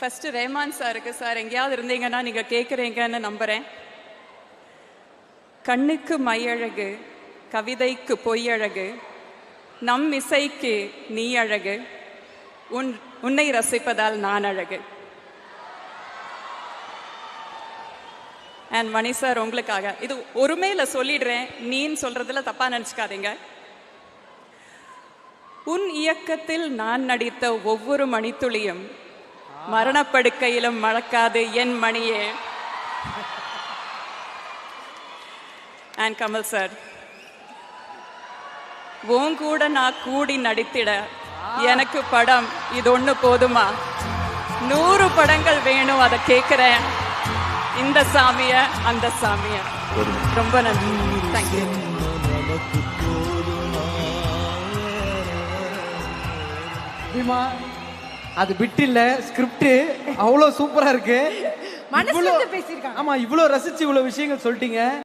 First ரேமான் சாருக்கு, sir எங்கேயாவது இருந்தீங்கன்னா நீங்க கேட்குறீங்கன்னு நம்புறேன். கண்ணுக்கு மையழகு, கவிதைக்கு பொய்யழகு, நம் இசைக்கு நீ அழகு, உன்னை ரசிப்பதால் நான் அழகு. அண்ட் மணி சார் உங்களுக்காக இது ஒருமையில சொல்லிடுறேன், நீன்னு சொல்றதுல தப்பா நினைச்சுக்காதீங்க. உன் இயக்கத்தில் நான் நடித்த ஒவ்வொரு மணித்துளியும் மரணப்படுக்கையிலும் மறக்காது என் மணியே. அண்ட் கமல் சார், உன் கூட நான் கூடி நடித்திட எனக்கு படம் இது ஒண்ணு போதுமா? 100 படங்கள் வேணும், அதை கேட்கிறேன். இந்த சாமிய அந்த சாமிய. ரொம்ப நன்றி, தேங்க்யூ. அது பிட் இல்ல, ஸ்கிரிப்ட் அவ்வளவு சூப்பரா இருக்கு. மனசுல பேசிருக்காங்க. ஆமா, இவ்வளவு ரசிச்சு இவ்வளவு விஷயங்கள் சொல்லிட்டீங்க.